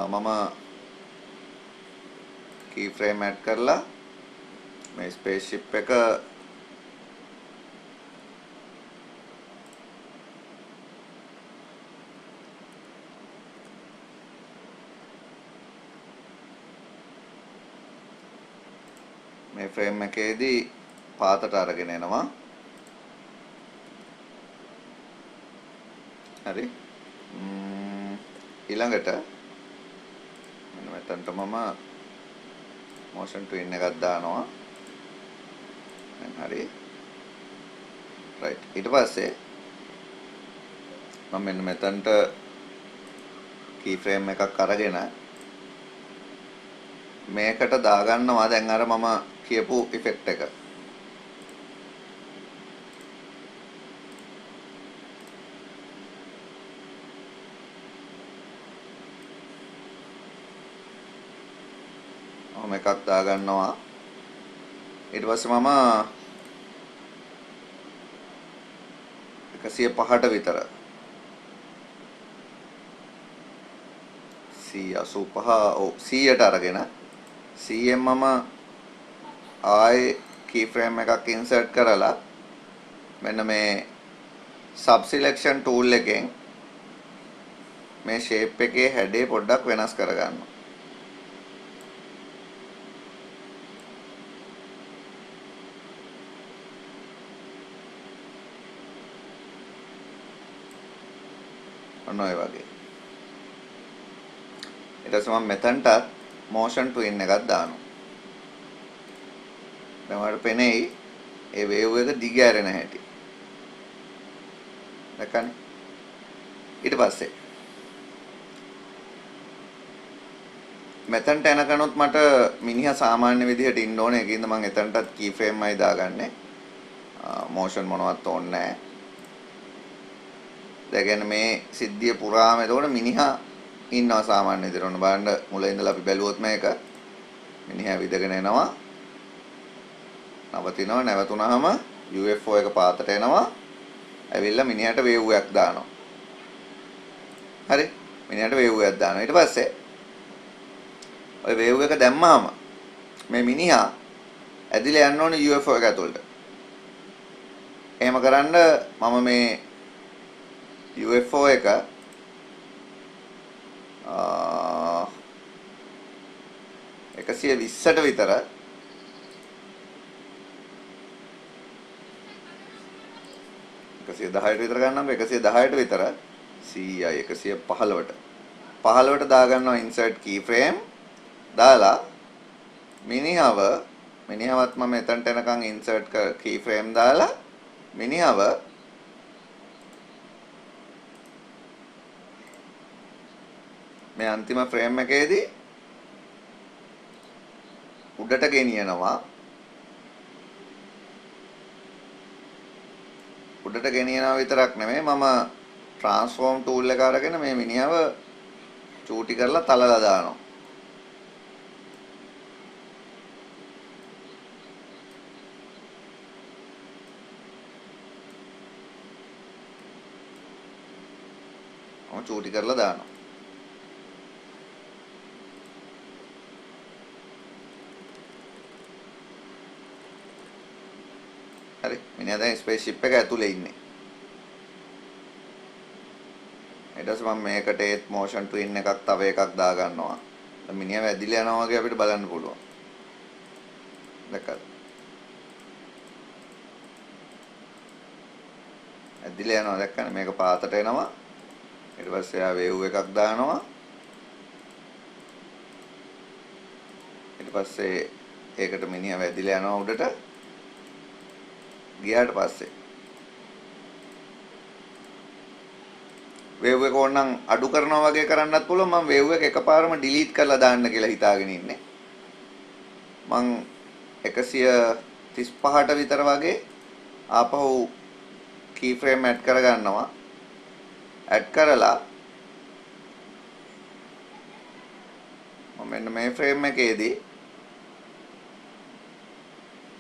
මම key frame add කරලා මේ ස්පේස්ෂිප් එක මේ frame එකේදී පාතට අරගෙන එනවා. හරි ඊළඟට මෙන්න මෙතනට මම motion twin එකක් දානවා. දැන් හරි right ඊට පස්සේ මම මෙන්න මෙතනට key frame එකක් අරගෙන මේකට දාගන්නවා. දැන් අර මම කියපු effect එක එකක් දාගන්නවා. ඊට පස්සේ මම 105ට විතර 185 ඔව් 100ට අරගෙන 100ෙන් මම ආයේ key frame එකක් insert කරලා මෙන්න මේ sub selection tool එකෙන් මේ shape එකේ හැඩේ පොඩ්ඩක් වෙනස් කරගන්නවා. ඔන්න ඔය වගේ. ඊට පස්සේ මම මෙතනටත් motion twin එකක් දානවා. දැන් ඔයාලට පෙනෙයි ඒ වේව් එක දිග ඇරෙන හැටි. දැක්කනේ? ඊට පස්සේ මෙතනට එනකනොත් මට මිනිහා සාමාන්‍ය විදිහට ඉන්න ඕනේ. ඒකින්ද මම එතනටත් key frame එකයි දාගන්නේ. motion මොනවත් ඕනේ නැහැ. දැන් මේ සිද්ධිය පුරාම එතකොට මිනිහා ඉන්නවා සාමාන්‍ය විදිහට. ඔන්න බලන්න මුල ඉඳලා අපි බැලුවොත් මේක මිනිහා විදගෙන එනවා. නවතිනවා. නැවතුනහම UFO එක පාතට එනවා. ඇවිල්ලා මිනිහාට වේව් එකක් දානවා. හරි? මිනිහාට වේව් එකක් දානවා. ඊට පස්සේ ඔය වේව් එක දැම්මාම මේ මිනිහා ඇදිලා යන්න ඕනේ UFO එක ඇතුළට. එහෙම කරන්න මම මේ UFO එක 120ට විතර විතර ගන්නම 110ට විතර 100යි 115ට 15ට දාගන්නවා insert keyframe දාලා මිනිහවත් මම එතනට එනකන් insert keyframe දාලා මිනිහව මේ අන්තිම ෆ්‍රේම් එකේදී උඩට ගෙනියනවා. උඩට ගෙනියනවා විතරක් නෙමෙයි මම transform tool එක අරගෙන මේ මිනිහව චූටි කරලා තලලා දානවා. මම චූටි කරලා දානවා. හරි මිනිහා දැන් ස්පේස්ෂිප් එක ඇතුලේ ඉන්නේ. ඊට පස්සේ මම මේකට ඒත් motion twin එකක් තව එකක් දා ගන්නවා. දැන් මිනිහා වැදිලා යනවා වගේ අපිට බලන්න පුළුවන්. දැක්කද? වැදිලා යනවා දැක්කනේ මේක පාතට එනවා. ඊට පස්සේ ආ වේව් එකක් දානවා. ඊට පස්සේ ඒකට මිනිහා වැදිලා යනවා උඩට. ගියාට පස්සේ වේව් එක ඕනනම් අඩු කරනවා වගේ කරන්නත් පුළුවන්. මම වේව් එක එකපාරම ඩිලීට් කරලා දාන්න කියලා හිතාගෙන ඉන්නේ. මම 135ට විතර වගේ ආපහු key frame add කරගන්නවා. add කරලා මම මෙන්න මේ frame එකේදී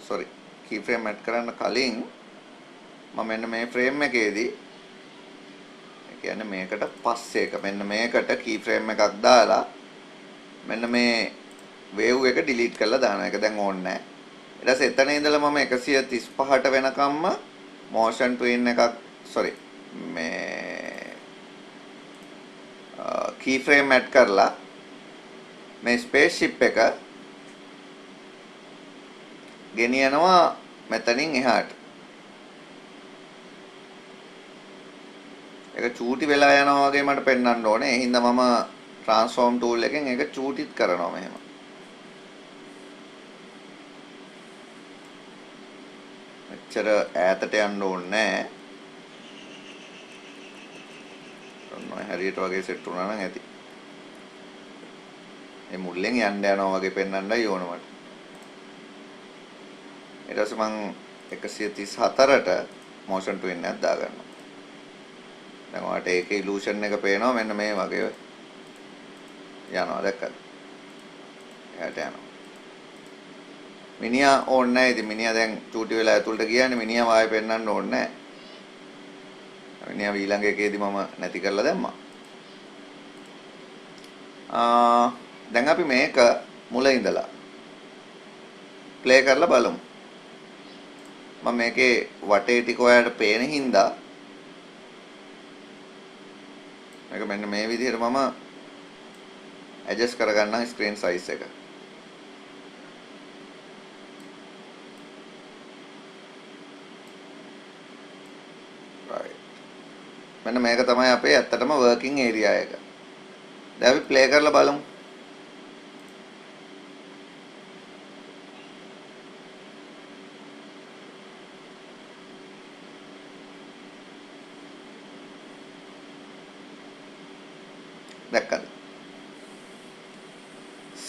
sorry key frame add කරන්න කලින් මම මෙන්න මේ frame එකේදී ඒ කියන්නේ මේකට පස්සේ එක මෙන්න මේකට key frame එකක් දාලා මෙන්න මේ wave එක delete කරලා දානවා. ඒක දැන් ඕනේ නැහැ. ඊට පස්සේ එතන ඉඳලා මම 135ට වෙනකම්ම motion twin එකක් sorry මේ key frame add කරලා මේ spaceship එක ගෙනියනවා මෙතනින් එහාට. ඒක චූටි වෙලා යනවා වගේ මට පෙන්වන්න ඕනේ. ඒ හින්දා මම transform tool එකෙන් ඒක චූටිත් කරනවා මෙහෙම. මෙච්චර ඈතට යන්න ඕනේ නැහැ. ඔන්න හරියට වගේ සෙට් වුණා නම් ඇති. මේ මුල්ලෙන් යන්න යනවා වගේ පෙන්වන්නයි ඕන මට. ඊට පස්සේ මම 134ට motion twin එකක් දාගන්නවා. දැන් ඔයාලට ඒකේ illusion එක පේනවා මෙන්න මේ වගේ යනවා දැක්කද? එහාට යනවා. මිනිහා ඕනේ නැහැ. ඉතින් මිනිහා දැන් චූටි වෙලා ඇතුළට ගියානේ. මිනිහා වායේ පෙන්වන්න ඕනේ නැහැ. මිනිහා ඊළඟ එකේදී මම නැති කරලා දැම්මා. දැන් අපි මේක මුල ඉඳලා ප්ලේ කරලා බලමු. මම මේකේ වටේ ටික ඔයාලට පේන හින්දා මේක මෙන්න මේ විදිහට මම ඇඩ්ජස්ට් කරගන්නම් ස්ක්‍රීන් සයිස් එක. right මෙන්න මේක තමයි අපේ ඇත්තටම working area එක. දැන් අපි play කරලා බලමු. දැක්කද?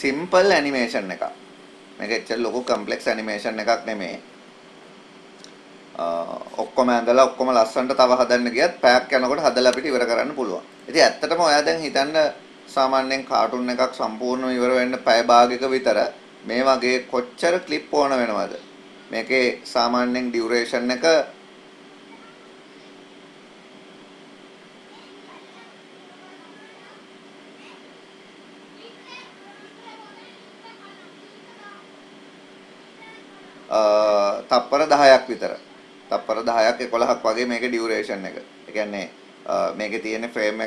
simple animation එකක්. මේක ඇත්තට ලොකු complex animation එකක් නෙමෙයි. ඔක්කොම ඇඳලා ඔක්කොම ලස්සනට තව හදන්න ගියත් පැයක් යනකොට හදලා අපිට ඉවර කරන්න පුළුවන්. ඉතින් ඇත්තටම ඔයා දැන් හිතන්න සාමාන්‍යයෙන් කාටුන් එකක් සම්පූර්ණව ඉවර වෙන්න පැය භාගයක විතර මේ වගේ කොච්චර ක්ලිප් ඕන වෙනවද? මේකේ සාමාන්‍යයෙන් ඩියුරේෂන් එක තප්පර 10ක් විතර. තප්පර 10ක් 11ක් වගේ මේකේ ඩියුරේෂන් එක. ඒ කියන්නේ මේකේ තියෙන ෆ්‍රේම්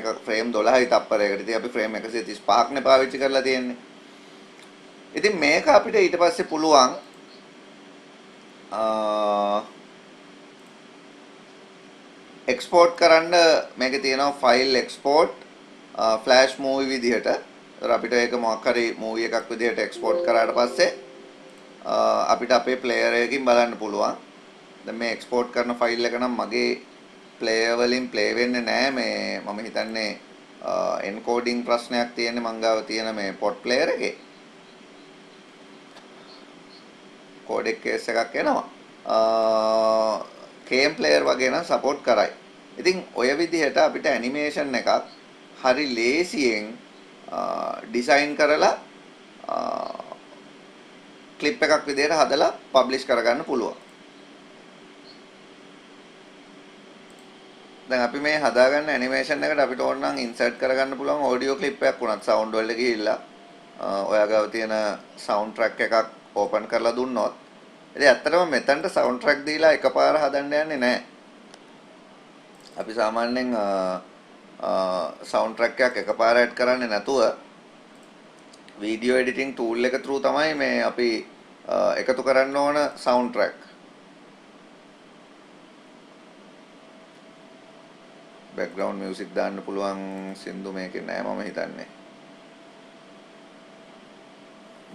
12යි තප්පරයකට. ඉතින් අපි ෆ්‍රේම් 135ක් නේ පාවිච්චි කරලා තියෙන්නේ. ඉතින් මේක අපිට ඊට පස්සේ පුළුවන් එක්ස්පෝර්ට් කරන්න මේකේ තියෙනවා ෆයිල් එක්ස්පෝර්ට් ෆ්ලෑෂ් මූවි විදිහට. ඒතර අපිට ඒක මොකක් හරි මූවි එකක් විදිහට එක්ස්පෝර්ට් කරාට පස්සේ අපිට අපේ ප්ලේයර් එකකින් බලන්න පුළුවන්. දැන් මේ එක්ස්පෝර්ට් කරන ෆයිල් එක නම් මගේ ප්ලේයර් වලින් ප්ලේ වෙන්නේ නැහැ. මේ මම හිතන්නේ එන්කෝඩින් ප්‍රශ්නයක් තියෙන්නේ මං ගාව තියෙන මේ පොට් ප්ලේයර් එකේ. කෝඩෙක් කේස් එකක් එනවා. කේම් ප්ලේයර් වගේ නම් සපෝට් කරයි. ඉතින් ඔය විදිහට අපිට ඇනිමේෂන් එකක් හරි ලේසියෙන් ඩිසයින් කරලා ක්ලිප් එකක් විදිහට හදලා පබ්ලිෂ් කරගන්න පුළුවන්. දැන් අපි මේ හදාගන්න ඇනිමේෂන් එකට අපිට ඕන නම් ඉන්සර්ට් කරගන්න පුළුවන් ඔඩියෝ ක්ලිප් එකක් වුණත් සවුන්ඩ් වලට ගිහිල්ලා ඔයාගාව තියෙන සවුන්ඩ් ට්‍රැක් එකක් ඕපන් කරලා දුන්නොත් ඉතින් ඇත්තටම මෙතනට සවුන්ඩ් ට්‍රැක් දීලා එකපාර හදන්න යන්නේ නැහැ. අපි සාමාන්‍යයෙන් සවුන්ඩ් ට්‍රැක් එකක් එකපාර ඇඩ් කරන්නේ නැතුව වීඩියෝ එඩිටිං ටූල් එක through තමයි මේ අපි එකතු කරන්න ඕන සවුන්ඩ් ට්‍රැක්. බෑග්ග්‍රවුන්ඩ් මියුසික් දාන්න පුළුවන් සින්දු මේකේ නෑ මම හිතන්නේ.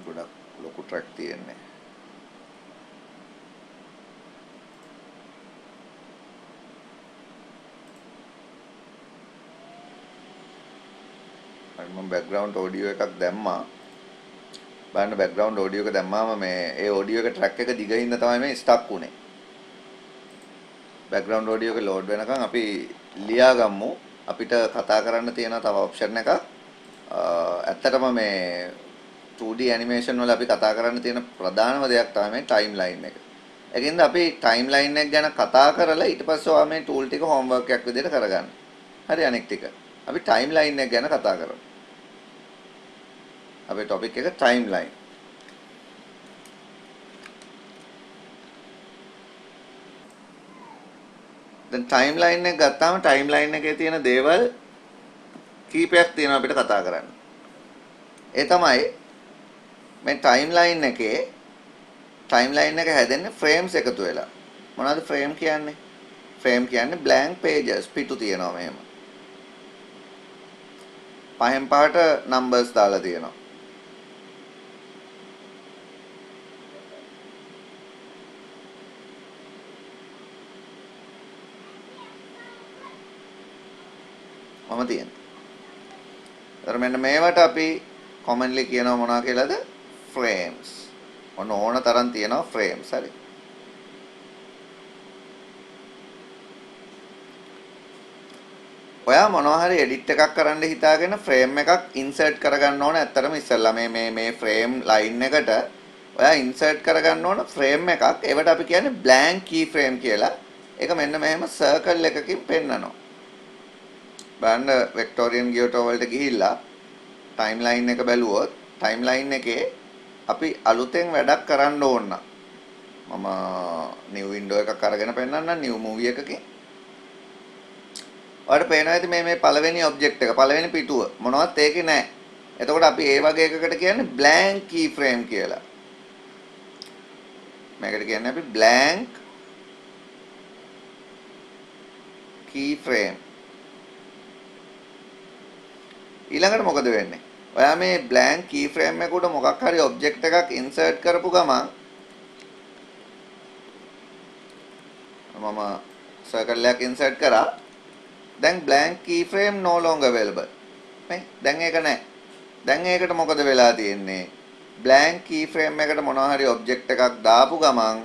ගොඩක් ලොකු ට්‍රැක් තියෙන්නේ. මම බෑග්ග්‍රවුන්ඩ් ඔඩියෝ එකක් දැම්මා. බලන්න බෑග්ග්‍රවුන්ඩ් ඔඩියෝ එක දැම්මාම මේ ඒ ඔඩියෝ එක ට්‍රැක් එක දිගින් තමයි මේ ස්ටක් උනේ. බෑග්ග්‍රවුන්ඩ් ඔඩියෝ එක ලෝඩ් වෙනකන් අපි ලියා ගමු. අපිට කතා කරන්න තියෙන තව ඔප්ෂන් එකක්. ඇත්තටම මේ 2D ඇනිමේෂන් වල අපි කතා කරන්න තියෙන ප්‍රධානම දෙයක් තමයි මේ ටයිම්ලයින් එක. ඒකින්ද අපි ටයිම්ලයින් එක ගැන කතා කරලා ඊට පස්සේ ඔයා මේ ටූල් ටික හෝම්වර්ක් එකක් විදිහට කරගන්න. හරි අනෙක් ටික. අපි ටයිම්ලයින් එක ගැන කතා කරමු. අපේ ටොපික් එක ටයිම්ලයින්. දැන් ටයිම්ලයින් එක ගත්තාම ටයිම්ලයින් එකේ තියෙන දේවල් කීපයක් තියෙනවා අපිට කතා කරන්න. ඒ තමයි මේ ටයිම්ලයින් එකේ ටයිම්ලයින් එක හැදෙන්නේ ෆ්‍රේම්ස් එකතු වෙලා. මොනවද ෆ්‍රේම් කියන්නේ? ෆ්‍රේම් කියන්නේ blank pages පිටු තියෙනවා මෙහෙම. පහෙන් පහට numbers දාලා තියෙනවා. මම තියෙනවා. ඒතර මෙන්න මේවට අපි commonly කියනවා මොනවා කියලාද? frames. ඕන තරම් තියෙනවා frames හරි. ඔයා මොනවා හරි edit එකක් කරන්න හිතාගෙන frame එකක් insert කරගන්න ඕන. ඇත්තටම ඉස්සෙල්ලා මේ frame line එකට ඔයා insert කරගන්න ඕන frame එකක්. ඒවට අපි කියන්නේ blank keyframe කියලා. ඒක මෙන්න මෙහෙම circle එකකින් පෙන්නනවා. බලන්න වෙක්ටෝරියන් ගියෝටෝ වලට ගිහිල්ලා ටයිම්ලයින් එක බැලුවොත් ටයිම්ලයින් එකේ අපි අලුතෙන් වැඩක් කරන්න ඕන නම් මම new window එකක් අරගෙන පෙන්නන්නම් new movie එකකින්. ඔයාලට පේනවා ඇති මේ පළවෙනි ඔබ්ජෙක්ට් එක පළවෙනි පිටුව මොනවත් ඒකේ නැහැ. එතකොට අපි ඒ වගේ එකකට කියන්නේ blank keyframe කියලා. මේකට කියන්නේ අපි blank keyframe. ඊළඟට මොකද වෙන්නේ? ඔයා මේ blank keyframe එකකට මොකක් හරි object එකක් insert කරපු ගමන් මම circle එකක් insert කරා. දැන් blank keyframe no longer available. නේ? දැන් ඒක නැහැ. දැන් ඒකට මොකද වෙලා තියෙන්නේ? blank keyframe එකට මොනවා හරි object එකක් දාපු ගමන්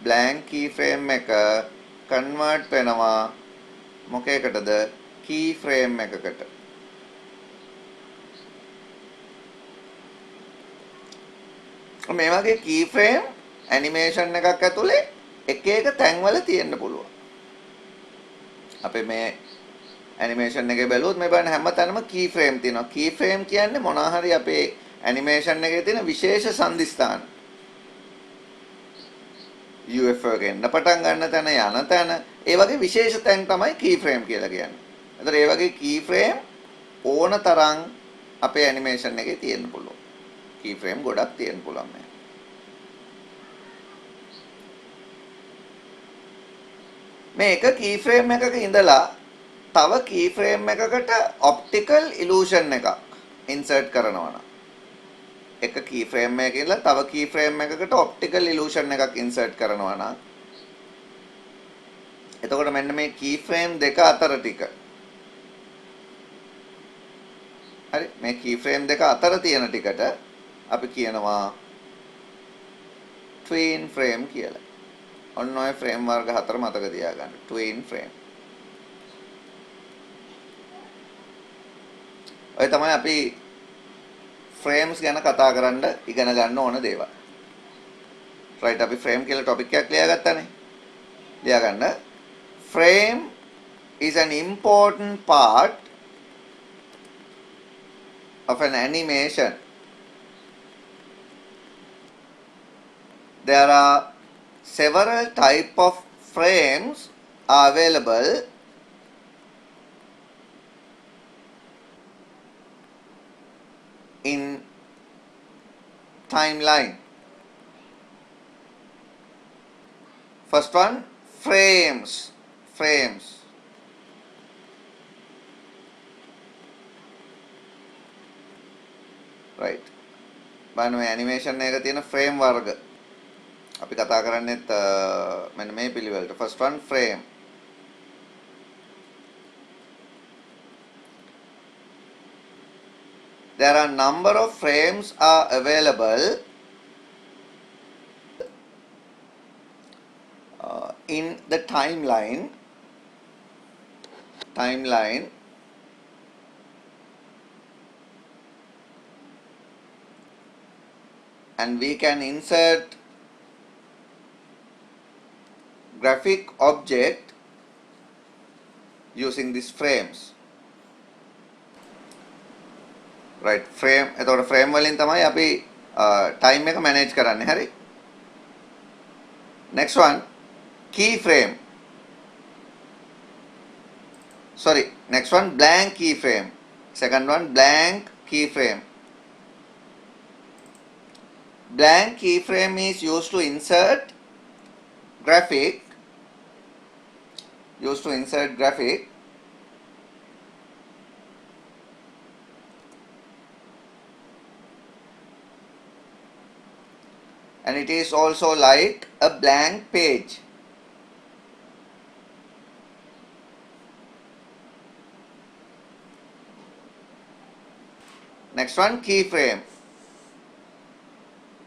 blank keyframe එක convert වෙනවා මොකේකටද? keyframe එකකට. මේ වගේ keyframe animation එකක් ඇතුලේ එක එක තැන්වල තියෙන්න පුළුවන්. අපේ මේ animation එකේ බැලුවොත් මේ බලන්න හැම තැනම keyframe තියෙනවා. keyframe කියන්නේ මොනවා හරි අපේ animation එකේ තියෙන විශේෂ සංදිස්ථාන. UFO එක එන්න පටන් ගන්න තැන යන තැන ඒ වගේ විශේෂ තැන් තමයි keyframe කියලා කියන්නේ. ඒතර ඒ වගේ keyframe ඕන තරම් අපේ animation එකේ තියෙන්න පුළුවන්. keyframe ගොඩක් තියෙන්න පුළුවන් මේ. මේ එක keyframe එකක ඉඳලා තව keyframe එකකට optical illusion එකක් insert කරනවා නම් එක keyframe එකක ඉඳලා තව keyframe එකකට optical illusion එකක් insert කරනවා නම් එතකොට මෙන්න මේ keyframe දෙක අතර ටික හරි මේ keyframe දෙක අතර තියෙන ටිකට අපි කියනවා twin frame කියලා. ඔන්න ඔය frame වර්ග හතර මතක තියාගන්න. twin frame. ඔය තමයි අපි frames ගැන කතා කරන්න ඉගෙන ගන්න ඕන දේවල්. right අපි frame කියලා topic එකක් ලියාගත්තානේ. ලියාගන්න. Frame is an important part of an animation. There are several type of frames are available in timeline. First one, frames. Right. බලන්න මේ animation එකක තියෙන frame වර්ග අපි කතා කරන්නේත් මෙන්න මේ පිළිවෙලට. First one, frame. There are number of frames are available in the timeline. And we can insert graphic object using these frames. Right, frame එතකොට frame වලින් තමයි අපි time එක manage කරන්නේ. හරි. Next one, keyframe. Sorry, next one, blank keyframe. Second one, blank keyframe. Blank keyframe is used to insert graphic. And it is also like a blank page. Next one, keyframe.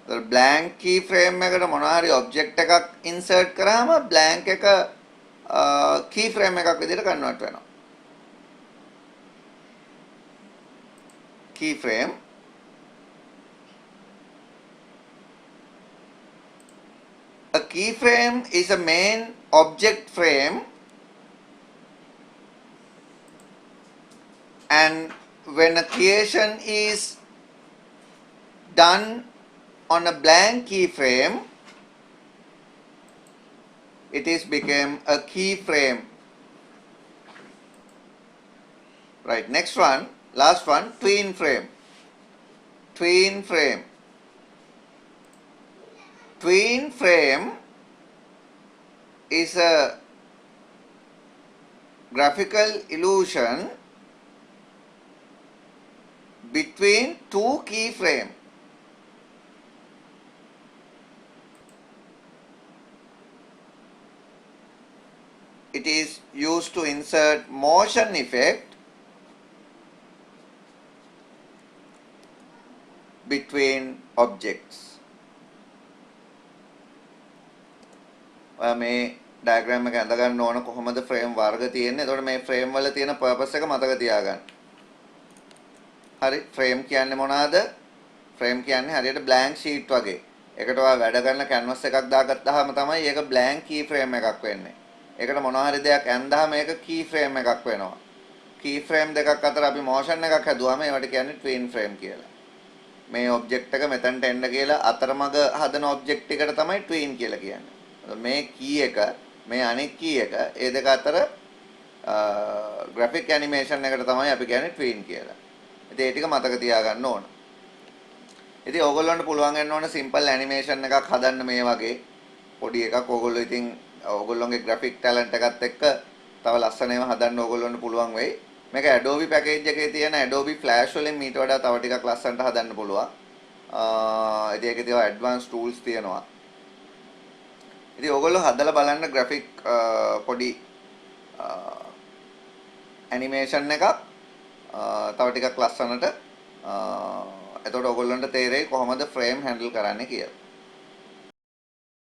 The blank keyframe එකට මොනවා හරි object එකක් insert කරාම blank එක keyframe එකක් විදිහට convert වෙනවා. Keyframe. A keyframe is a main object frame, and when a creation is done on a blank keyframe, it is became a keyframe. Right, next one, last one, twin frame. Twin frame is a graphical illusion between two keyframe. It is used to insert motion effect between objects. මේ diagram එක ඇඳ ගන්න ඕන කොහොමද frame වර්ග තියෙන්නේ. එතකොට මේ ෆ්‍රේම් වල තියෙන පර්පස් එක මතක තියාගන්න. හරි ෆ්‍රේම් කියන්නේ මොනවාද? ෆ්‍රේම් කියන්නේ හරියට බ්ලැන්ක් ෂීට් වගේ. ඒකට ඔයා වැඩ කරන canvas එකක් දාගත්තාම තමයි ඒක බ්ලැන්ක් key frame එකක් වෙන්නේ. ඒකට මොනවා හරි දෙයක් ඇඳාම ඒක key frame එකක් වෙනවා. key frame දෙකක් අතර අපි motion එකක් හැදුවාම ඒවට කියන්නේ twin frame කියලා. මේ ඔබ්ජෙක්ට් එක මෙතනට එන්න කියලා අතරමඟ හදන ඔබ්ජෙක්ට් එකට තමයි twin කියලා කියන්නේ. මේ key එක මේ අනෙක් key එක ඒ දෙක අතර graphic animation එකට තමයි අපි කියන්නේ twin කියලා. ඉතින් ඒ ටික මතක තියාගන්න ඕන. ඉතින් ඕගොල්ලන්ට පුළුවන් වෙන්න ඕන simple animation එකක් හදන්න මේ වගේ පොඩි එකක්. ඕගොල්ලෝ ඉතින් ඕගොල්ලෝගේ graphic talent එකත් එක්ක තව ලස්සනේම හදන්න ඕගොල්ලන්ට පුළුවන් වෙයි. මේක Adobe package එකේ තියෙන Adobe Flash වලින් මීට වඩා තව ටිකක් ලස්සනට හදන්න පුළුවන්. ඉතින් ඒකේ තියෙන advanced tools තියෙනවා. ඉතින් ඕගොල්ලෝ හදලා බලන්න graphic පොඩි animation එකක් තව ටිකක් ලස්සනට එතකොට ඔයගොල්ලන්ට තේරෙයි කොහොමද frame handle කරන්නේ කියලා.